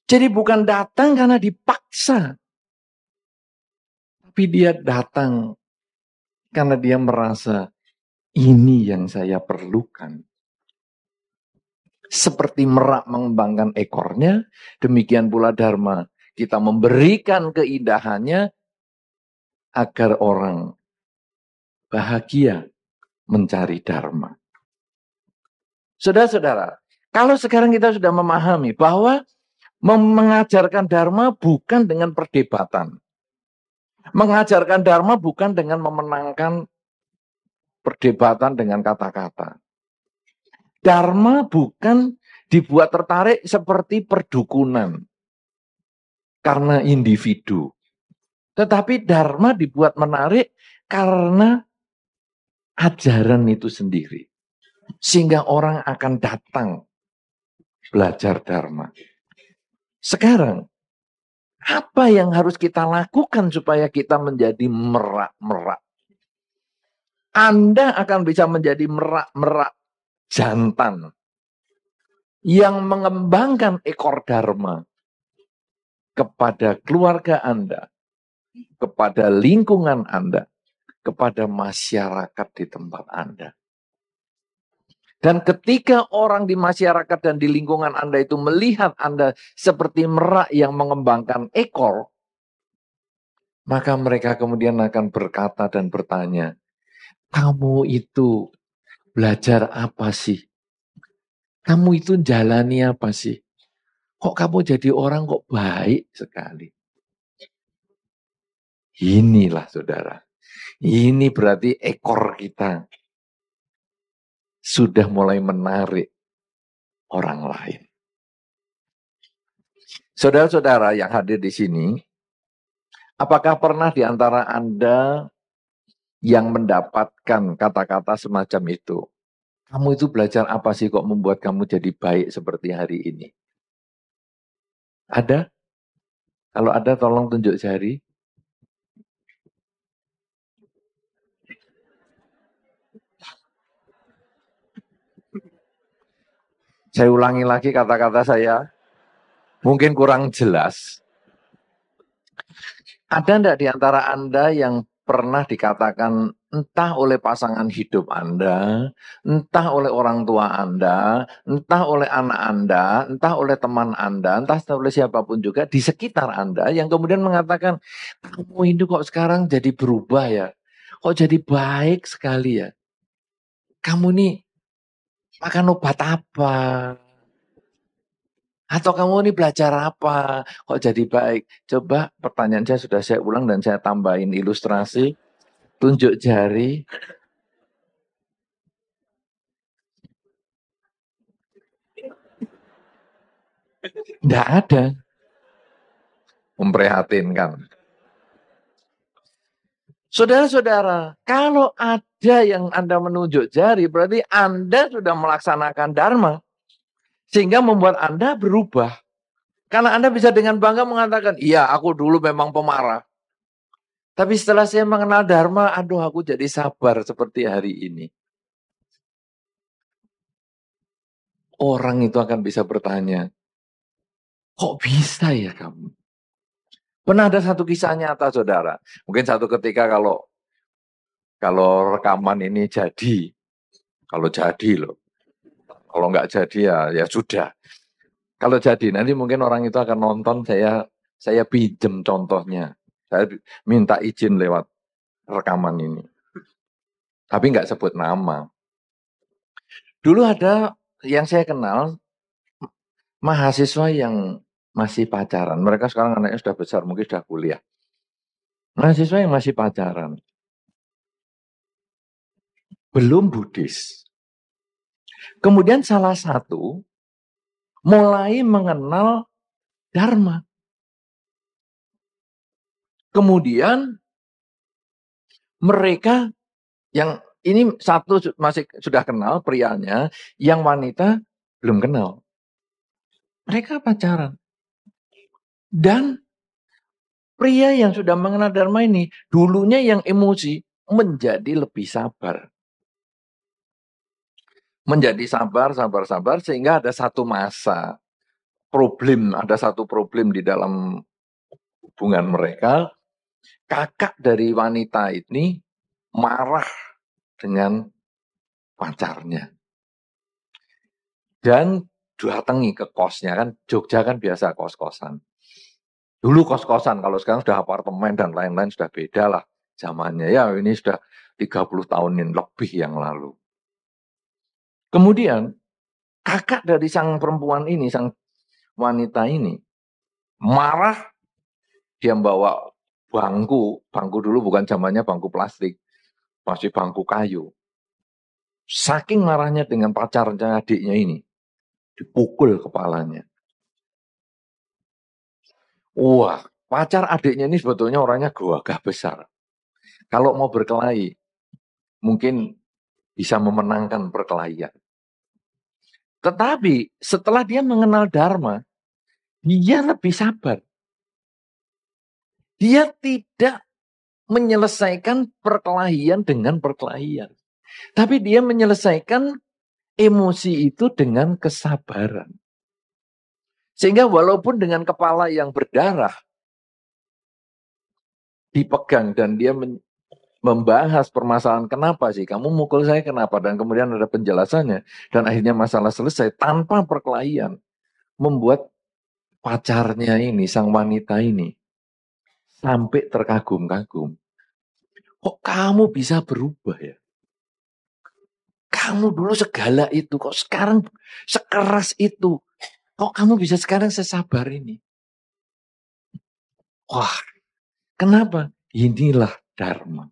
Jadi bukan datang karena dipaksa. Tapi dia datang karena dia merasa ini yang saya perlukan. Seperti merak mengembangkan ekornya, demikian pula Dharma. Kita memberikan keindahannya agar orang bahagia mencari Dharma. Saudara-saudara, kalau sekarang kita sudah memahami bahwa mengajarkan Dharma bukan dengan perdebatan. Mengajarkan Dharma bukan dengan memenangkan perdebatan dengan kata-kata. Dharma bukan dibuat tertarik seperti perdukunan karena individu. Tetapi Dharma dibuat menarik karena ajaran itu sendiri. Sehingga orang akan datang belajar Dharma. Sekarang, apa yang harus kita lakukan supaya kita menjadi merak-merak? Anda akan bisa menjadi merak-merak jantan yang mengembangkan ekor Dharma kepada keluarga Anda, kepada lingkungan Anda, kepada masyarakat di tempat Anda. Dan ketika orang di masyarakat dan di lingkungan Anda itu melihat Anda seperti merak yang mengembangkan ekor, maka mereka kemudian akan berkata dan bertanya, kamu itu belajar apa sih? Kamu itu jalani apa sih? Kok kamu jadi orang kok baik sekali? Inilah saudara. Ini berarti ekor kita sudah mulai menarik orang lain. Saudara-saudara yang hadir di sini, apakah pernah di antara Anda yang mendapatkan kata-kata semacam itu? Kamu itu belajar apa sih kok membuat kamu jadi baik seperti hari ini? Ada? Kalau ada tolong tunjuk jari. Saya ulangi lagi kata-kata saya, mungkin kurang jelas. Ada enggak di antara Anda yang pernah dikatakan entah oleh pasangan hidup Anda, entah oleh orang tua Anda, entah oleh anak Anda, entah oleh teman Anda, entah oleh siapapun juga di sekitar Anda yang kemudian mengatakan, kamu ini kok sekarang jadi berubah ya? Kok jadi baik sekali ya? Kamu nih makan obat apa? Atau kamu ini belajar apa? Kok jadi baik? Coba pertanyaan saya sudah saya ulang dan saya tambahin ilustrasi. Tunjuk jari. Tidak ada. Memprihatinkan. Saudara-saudara, kalau ada yang Anda menunjuk jari, berarti Anda sudah melaksanakan dharma. Sehingga membuat Anda berubah. Karena Anda bisa dengan bangga mengatakan, iya aku dulu memang pemarah. Tapi setelah saya mengenal dharma, aduh aku jadi sabar seperti hari ini. Orang itu akan bisa bertanya, kok bisa ya kamu? Pernah ada satu kisah nyata, saudara. Mungkin satu ketika kalau rekaman ini jadi, kalau jadi loh. Kalau nggak jadi ya sudah. Kalau jadi nanti mungkin orang itu akan nonton, saya pinjem contohnya. Saya minta izin lewat rekaman ini. Tapi nggak sebut nama. Dulu ada yang saya kenal, mahasiswa yang masih pacaran. Mereka sekarang anaknya sudah besar, mungkin sudah kuliah. Mahasiswa yang masih pacaran. Belum Buddhis. Kemudian salah satu mulai mengenal dharma. Kemudian mereka yang ini satu masih sudah kenal prianya, yang wanita belum kenal. Mereka pacaran. Dan pria yang sudah mengenal dharma ini, dulunya yang emosi menjadi lebih sabar. Menjadi sabar, sehingga ada satu masa ada satu problem di dalam hubungan mereka. Kakak dari wanita ini marah dengan pacarnya. Dan datangi ke kosnya, kan Jogja kan biasa kos-kosan. Dulu kos-kosan, kalau sekarang sudah apartemen dan lain-lain sudah beda lah zamannya. Ya ini sudah 30 tahunin lebih yang lalu. Kemudian kakak dari sang perempuan ini, sang wanita ini marah. Dia membawa bangku dulu bukan zamannya bangku plastik, masih bangku kayu. Saking marahnya dengan pacarnya adiknya ini, dipukul kepalanya. Wah, pacar adiknya ini sebetulnya orangnya gagah besar. Kalau mau berkelahi, mungkin bisa memenangkan perkelahian. Tetapi setelah dia mengenal dharma, dia lebih sabar. Dia tidak menyelesaikan perkelahian dengan perkelahian. Tapi dia menyelesaikan emosi itu dengan kesabaran. Sehingga walaupun dengan kepala yang berdarah, dipegang dan dia membahas permasalahan kenapa sih, kamu mukul saya kenapa, dan kemudian ada penjelasannya, dan akhirnya masalah selesai tanpa perkelahian, membuat pacarnya ini, sang wanita ini, sampai terkagum-kagum. Kok kamu bisa berubah ya? Kamu dulu segala itu, kok sekarang sekeras itu. Kok kamu bisa sekarang sesabar ini? Wah, kenapa? Inilah dharma.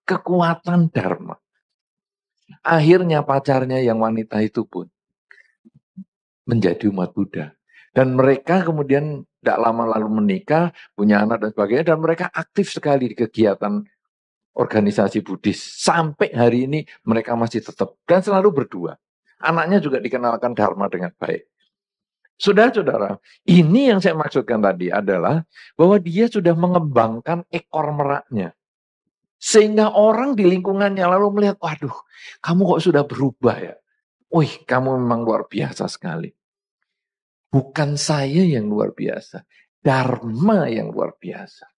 Kekuatan dharma. Akhirnya pacarnya yang wanita itu pun menjadi umat Buddha. Dan mereka kemudian tidak lama lalu menikah, punya anak dan sebagainya. Dan mereka aktif sekali di kegiatan organisasi Buddhis. Sampai hari ini mereka masih tetap dan selalu berdua. Anaknya juga dikenalkan dharma dengan baik. Saudara-saudara, ini yang saya maksudkan tadi adalah bahwa dia sudah mengembangkan ekor meraknya. Sehingga orang di lingkungannya lalu melihat, waduh, kamu kok sudah berubah ya? Wih, kamu memang luar biasa sekali. Bukan saya yang luar biasa. Dharma yang luar biasa.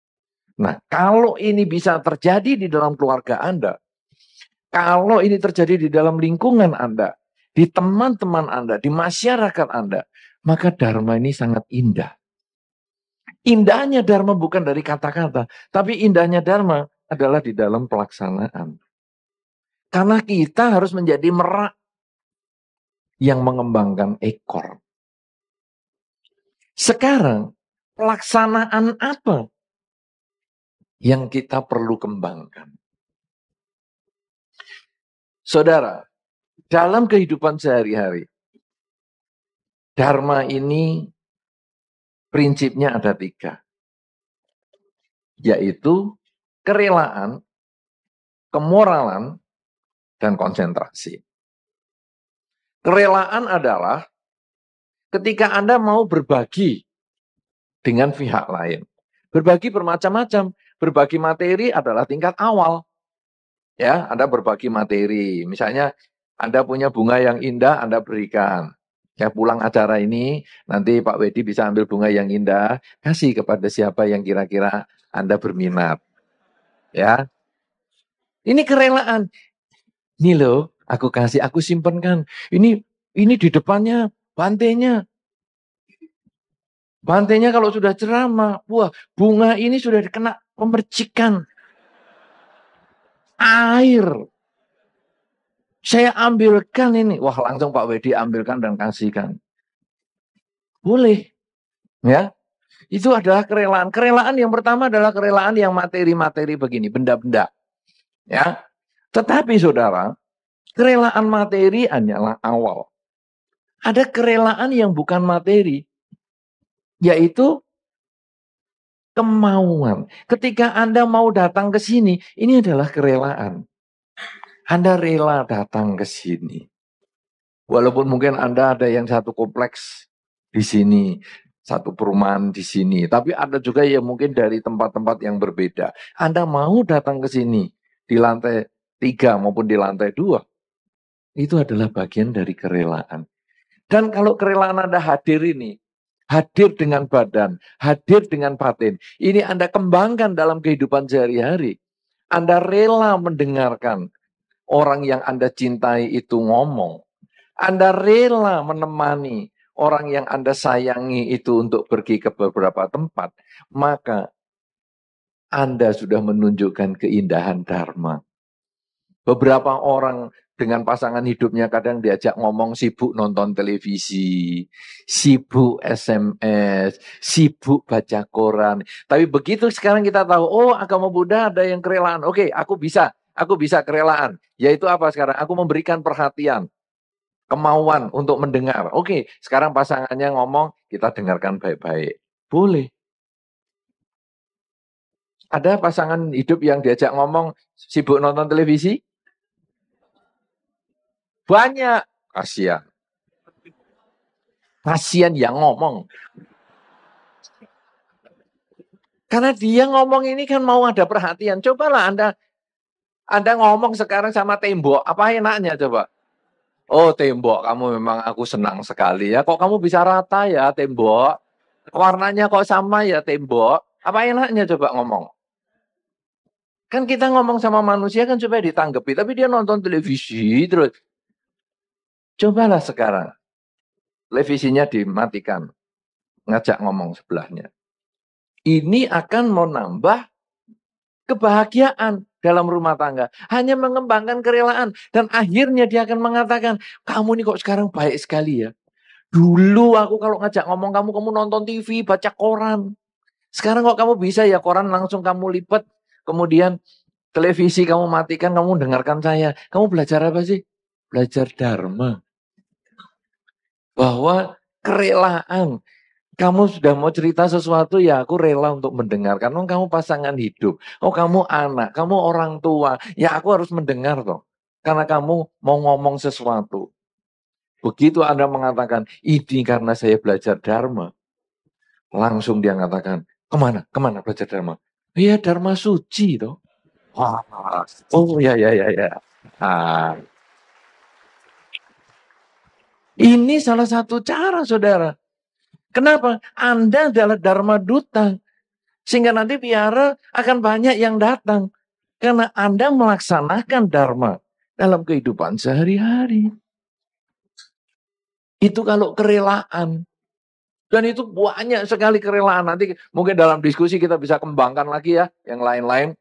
Nah, kalau ini bisa terjadi di dalam keluarga Anda, kalau ini terjadi di dalam lingkungan Anda, di teman-teman Anda, di masyarakat Anda, maka Dharma ini sangat indah. Indahnya Dharma bukan dari kata-kata, tapi indahnya Dharma adalah di dalam pelaksanaan. Karena kita harus menjadi merak yang mengembangkan ekor. Sekarang, pelaksanaan apa yang kita perlu kembangkan? Saudara, dalam kehidupan sehari-hari, Dharma ini prinsipnya ada 3. Yaitu kerelaan, kemoralan, dan konsentrasi. Kerelaan adalah ketika Anda mau berbagi dengan pihak lain. Berbagi bermacam-macam. Berbagi materi adalah tingkat awal. Ya, Anda berbagi materi. Misalnya Anda punya bunga yang indah, Anda berikan. Ya, pulang acara ini, nanti Pak Wedi bisa ambil bunga yang indah, kasih kepada siapa yang kira-kira Anda berminat. Ya, ini kerelaan. Ini loh, aku kasih, aku simpenkan. Ini di depannya bantenya. Bantenya kalau sudah ceramah, wah, bunga ini sudah kena pemercikan air. Saya ambilkan ini. Wah, langsung Pak Wedi ambilkan dan kasihkan. Boleh. Ya. Itu adalah kerelaan. Kerelaan yang pertama adalah kerelaan yang materi-materi begini, benda-benda. Ya. Tetapi saudara, kerelaan materi hanyalah awal. Ada kerelaan yang bukan materi, yaitu kemauan. Ketika Anda mau datang ke sini, ini adalah kerelaan. Anda rela datang ke sini. Walaupun mungkin Anda ada yang satu kompleks di sini, satu perumahan di sini, tapi ada juga yang mungkin dari tempat-tempat yang berbeda. Anda mau datang ke sini di lantai 3 maupun di lantai 2, itu adalah bagian dari kerelaan. Dan kalau kerelaan Anda hadir ini, hadir dengan badan, hadir dengan batin, ini Anda kembangkan dalam kehidupan sehari-hari. Anda rela mendengarkan orang yang Anda cintai itu ngomong. Anda rela menemani orang yang Anda sayangi itu untuk pergi ke beberapa tempat. Maka Anda sudah menunjukkan keindahan Dharma. Beberapa orang dengan pasangan hidupnya kadang diajak ngomong sibuk nonton televisi, sibuk SMS, sibuk baca koran. Tapi begitu sekarang kita tahu, oh agama Buddha ada yang kerelaan. Oke, aku bisa kerelaan. Yaitu apa sekarang? Aku memberikan perhatian, kemauan untuk mendengar. Oke, sekarang pasangannya ngomong, kita dengarkan baik-baik. Boleh. Ada pasangan hidup yang diajak ngomong sibuk nonton televisi? Banyak. Kasihan. Kasihan yang ngomong. Karena dia ngomong ini kan mau ada perhatian. Cobalah Anda ngomong sekarang sama tembok. Apa enaknya coba? Oh tembok, kamu memang aku senang sekali ya. Kok kamu bisa rata ya tembok? Warnanya kok sama ya tembok? Apa enaknya coba ngomong? Kan kita ngomong sama manusia kan supaya ditanggapi. Tapi dia nonton televisi terus. Cobalah sekarang. Televisinya dimatikan. Ngajak ngomong sebelahnya. Ini akan menambah kebahagiaan dalam rumah tangga. Hanya mengembangkan kerelaan. Dan akhirnya dia akan mengatakan, kamu nih kok sekarang baik sekali ya. Dulu aku kalau ngajak ngomong kamu nonton TV, baca koran. Sekarang kok kamu bisa ya koran langsung kamu lipat. Kemudian televisi kamu matikan, kamu dengarkan saya. Kamu belajar apa sih? Belajar Dharma. Bahwa kerelaan. Kamu sudah mau cerita sesuatu, ya aku rela untuk mendengarkan. Oh, kamu pasangan hidup. Oh, kamu anak. Kamu orang tua. Ya aku harus mendengar toh. Karena kamu mau ngomong sesuatu. Begitu Anda mengatakan, ini karena saya belajar Dharma. Langsung dia mengatakan, kemana? Kemana belajar Dharma? Ya Dharma suci toh. Oh ya. Ah. Ini salah satu cara, saudara. Kenapa? Anda adalah Dharma Duta. Sehingga nanti biara akan banyak yang datang. Karena Anda melaksanakan Dharma dalam kehidupan sehari-hari. Itu kalau kerelaan. Dan itu banyak sekali kerelaan. Nanti mungkin dalam diskusi kita bisa kembangkan lagi ya, yang lain-lain.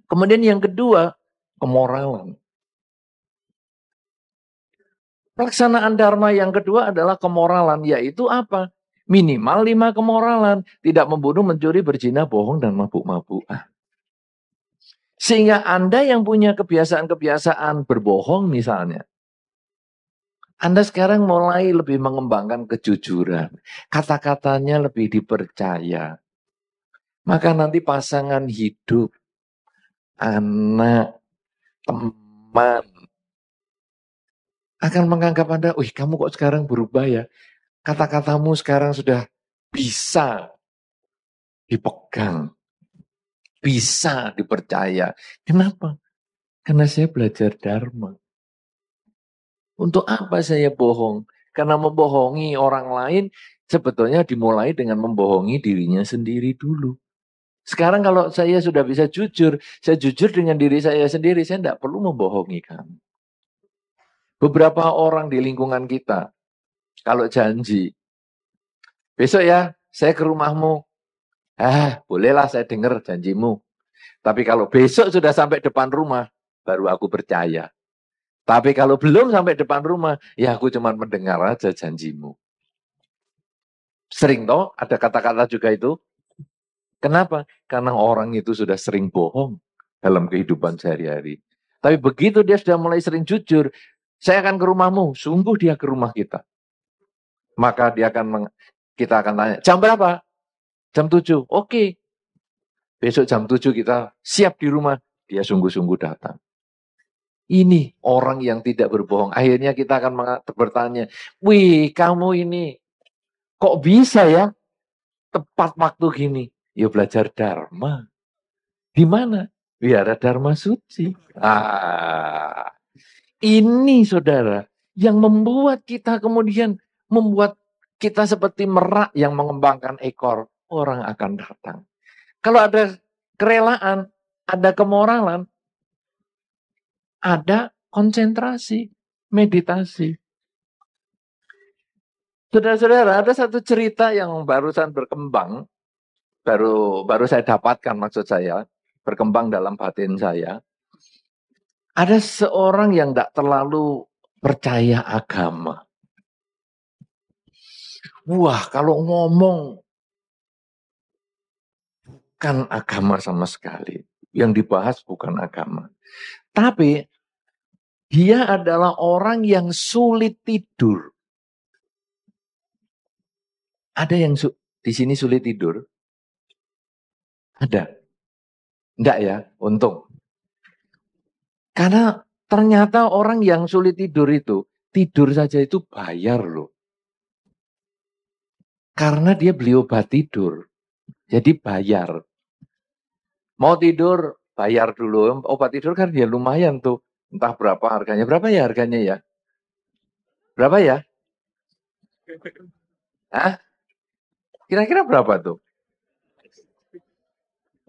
Kemudian yang kedua, kemoralan. Pelaksanaan Dharma yang kedua adalah kemoralan, yaitu apa? Minimal 5 kemoralan. Tidak membunuh, mencuri, berzina, bohong, dan mabuk-mabukan. Sehingga Anda yang punya kebiasaan-kebiasaan berbohong misalnya, Anda sekarang mulai lebih mengembangkan kejujuran. Kata-katanya lebih dipercaya. Maka nanti pasangan hidup, anak, teman, akan menganggap Anda, wih kamu kok sekarang berubah ya. Kata-katamu sekarang sudah bisa dipegang. Bisa dipercaya. Kenapa? Karena saya belajar Dharma. Untuk apa saya bohong? Karena membohongi orang lain sebetulnya dimulai dengan membohongi dirinya sendiri dulu. Sekarang kalau saya sudah bisa jujur, saya jujur dengan diri saya sendiri, saya tidak perlu membohongi kamu. Beberapa orang di lingkungan kita, kalau janji, besok ya saya ke rumahmu, bolehlah saya dengar janjimu. Tapi kalau besok sudah sampai depan rumah, baru aku percaya. Tapi kalau belum sampai depan rumah, ya aku cuma mendengar aja janjimu. Sering toh, ada kata-kata juga itu. Kenapa? Karena orang itu sudah sering bohong dalam kehidupan sehari-hari. Tapi begitu dia sudah mulai sering jujur, saya akan ke rumahmu, sungguh dia ke rumah kita. Maka kita akan tanya, jam berapa? Jam 7. Oke. Besok jam 7 kita siap di rumah, dia sungguh-sungguh datang. Ini orang yang tidak berbohong. Akhirnya kita akan bertanya, wih kamu ini kok bisa ya tepat waktu gini? Ya belajar Dharma. Di mana? Wihara Dharma Suci. Ini saudara, yang membuat kita kemudian membuat kita seperti merak yang mengembangkan ekor. Orang akan datang. Kalau ada kerelaan, ada kemoralan, ada konsentrasi, meditasi. Saudara-saudara, ada satu cerita yang barusan berkembang, baru saya dapatkan maksud saya, berkembang dalam batin saya. Ada seorang yang tidak terlalu percaya agama. Wah, kalau ngomong bukan agama sama sekali. Yang dibahas bukan agama. Tapi dia adalah orang yang sulit tidur. Ada yang di sini sulit tidur? Ada? Enggak ya, untung. Karena ternyata orang yang sulit tidur itu, tidur saja itu bayar loh. Karena dia beli obat tidur. Jadi bayar. Mau tidur, bayar dulu. Obat tidur kan ya lumayan tuh. Entah berapa harganya. Berapa ya harganya ya? Berapa ya? Hah? Kira-kira berapa tuh?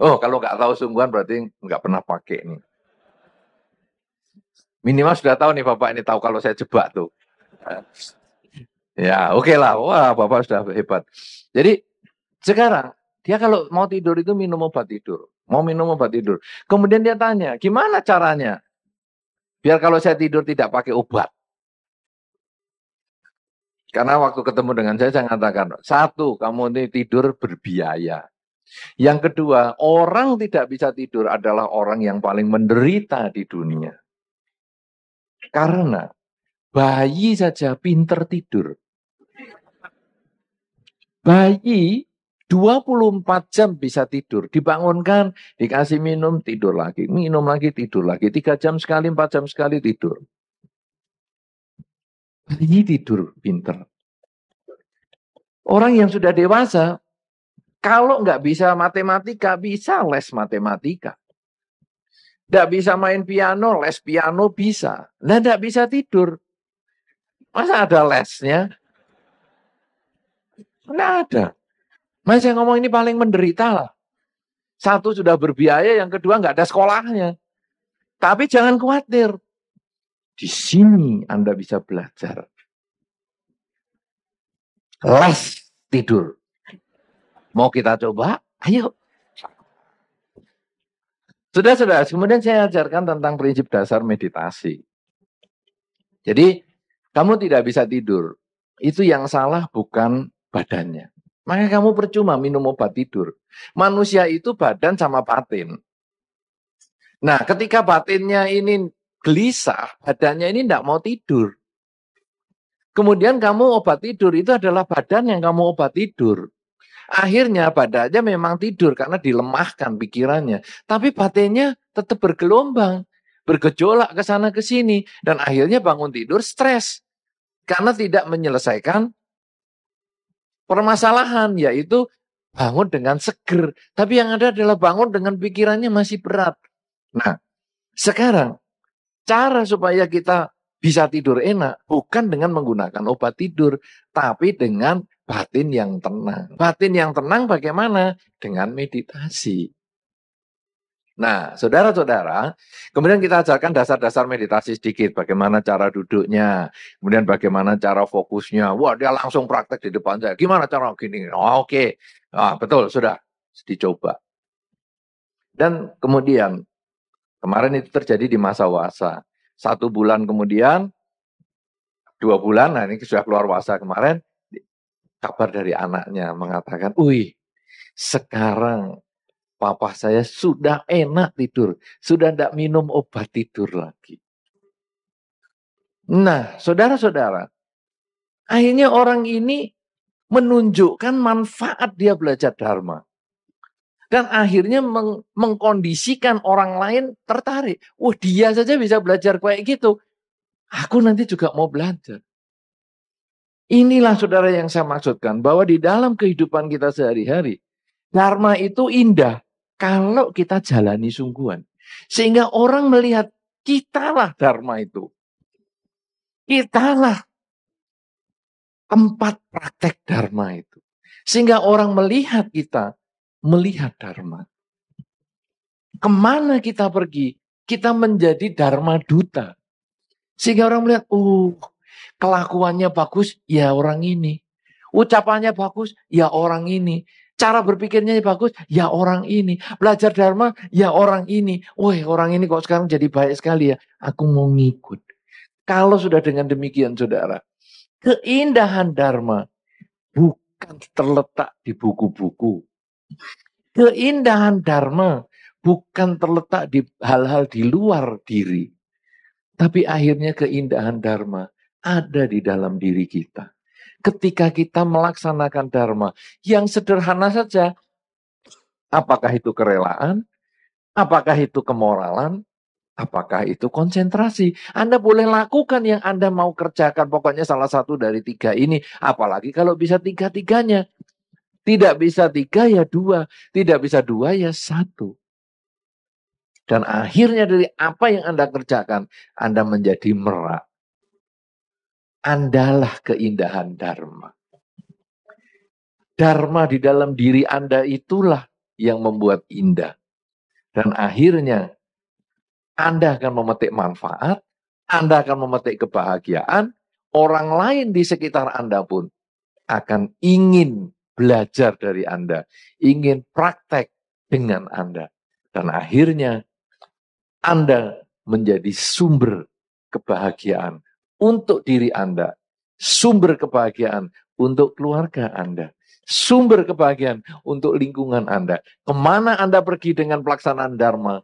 Oh, kalau nggak tahu sungguhan berarti nggak pernah pakai nih. Minimal sudah tahu nih Bapak ini tahu kalau saya jebak tuh. Ya, oke lah. Wah, Bapak sudah hebat. Jadi sekarang dia kalau mau tidur itu minum obat tidur. Mau minum obat tidur. Kemudian dia tanya, gimana caranya? Biar kalau saya tidur tidak pakai obat. Karena waktu ketemu dengan saya katakan, satu, kamu ini tidur berbiaya. Yang kedua, orang tidak bisa tidur adalah orang yang paling menderita di dunia. Karena bayi saja pinter tidur. Bayi 24 jam bisa tidur. Dibangunkan, dikasih minum, tidur lagi. Minum lagi, tidur lagi. 3 jam sekali, 4 jam sekali tidur. Bayi tidur pinter. Orang yang sudah dewasa, kalau nggak bisa matematika, bisa les matematika. Nggak bisa main piano, les piano bisa. Nah, nggak bisa tidur. Masa ada lesnya? Nggak ada. Mas yang ngomong ini paling menderita lah. Satu sudah berbiaya, yang kedua nggak ada sekolahnya. Tapi jangan khawatir. Di sini Anda bisa belajar. Les tidur. Mau kita coba? Ayo. Sudah. Kemudian saya ajarkan tentang prinsip dasar meditasi. Jadi, kamu tidak bisa tidur. Itu yang salah bukan badannya. Maka kamu percuma minum obat tidur. Manusia itu badan sama batin. Nah, ketika batinnya ini gelisah, badannya ini tidak mau tidur. Kemudian kamu obat tidur, itu adalah badan yang kamu obat tidur. Akhirnya badannya memang tidur karena dilemahkan pikirannya. Tapi batinnya tetap bergelombang, bergejolak ke sana ke sini. Dan akhirnya bangun tidur stres. Karena tidak menyelesaikan permasalahan, yaitu bangun dengan seger. Tapi yang ada adalah bangun dengan pikirannya masih berat. Nah, sekarang cara supaya kita bisa tidur enak bukan dengan menggunakan obat tidur, tapi dengan batin yang tenang. Batin yang tenang bagaimana? Dengan meditasi. Nah, saudara-saudara, kemudian kita ajarkan dasar-dasar meditasi sedikit. Bagaimana cara duduknya, kemudian bagaimana cara fokusnya. Wah, dia langsung praktek di depan saya. Gimana cara gini? Oh, oke. Ah, betul, sudah. Dicoba. Dan kemudian, kemarin itu terjadi di masa wasa. 1 bulan kemudian, 2 bulan, nah ini sudah keluar wasa kemarin, kabar dari anaknya mengatakan, wih, sekarang papa saya sudah enak tidur, sudah tidak minum obat tidur lagi. Nah, saudara-saudara, akhirnya orang ini menunjukkan manfaat dia belajar Dharma. Dan akhirnya mengkondisikan orang lain tertarik. Wah, dia saja bisa belajar kayak gitu. Aku nanti juga mau belajar. Inilah saudara yang saya maksudkan, bahwa di dalam kehidupan kita sehari-hari, Dharma itu indah kalau kita jalani sungguhan. Sehingga orang melihat, kitalah Dharma itu. Kitalah tempat praktek Dharma itu. Sehingga orang melihat kita, melihat Dharma. Kemana kita pergi, kita menjadi Dharma Duta. Sehingga orang melihat, kelakuannya bagus, ya orang ini. Ucapannya bagus, ya orang ini. Cara berpikirnya bagus, ya orang ini. Belajar Dharma, ya orang ini. Woi, orang ini kok sekarang jadi baik sekali ya. Aku mau ngikut. Kalau sudah dengan demikian, saudara, keindahan Dharma bukan terletak di buku-buku. Keindahan Dharma bukan terletak di hal-hal di luar diri. Tapi akhirnya keindahan Dharma ada di dalam diri kita. Ketika kita melaksanakan Dharma yang sederhana saja, apakah itu kerelaan, apakah itu kemoralan, apakah itu konsentrasi. Anda boleh lakukan yang Anda mau kerjakan, pokoknya salah satu dari 3 ini. Apalagi kalau bisa 3-3-nya. Tidak bisa 3 ya 2, tidak bisa 2 ya 1. Dan akhirnya dari apa yang Anda kerjakan, Anda menjadi merak. Andalah keindahan Dharma. Dharma di dalam diri Anda itulah yang membuat indah. Dan akhirnya Anda akan memetik manfaat, Anda akan memetik kebahagiaan, orang lain di sekitar Anda pun akan ingin belajar dari Anda, ingin praktek dengan Anda. Dan akhirnya Anda menjadi sumber kebahagiaan untuk diri Anda, sumber kebahagiaan untuk keluarga Anda, sumber kebahagiaan untuk lingkungan Anda. Kemana Anda pergi dengan pelaksanaan Dharma,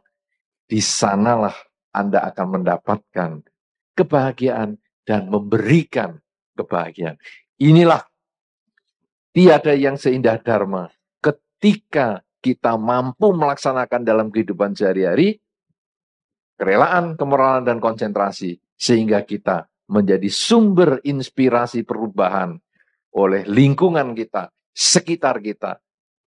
di sanalah Anda akan mendapatkan kebahagiaan dan memberikan kebahagiaan. Inilah tiada yang seindah Dharma ketika kita mampu melaksanakan dalam kehidupan sehari-hari, kerelaan, kemoralan, dan konsentrasi. Sehingga kita menjadi sumber inspirasi perubahan oleh lingkungan kita, sekitar kita,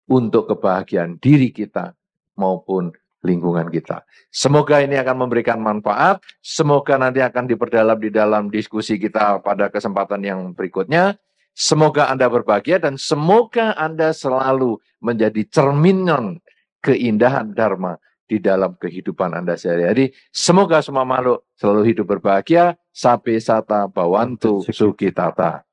untuk kebahagiaan diri kita maupun lingkungan kita. Semoga ini akan memberikan manfaat, semoga nanti akan diperdalam di dalam diskusi kita pada kesempatan yang berikutnya. Semoga Anda berbahagia dan semoga Anda selalu menjadi cerminan keindahan Dharma di dalam kehidupan Anda sehari-hari. Semoga semua makhluk selalu hidup berbahagia. Sabe sata bawantu sukitata.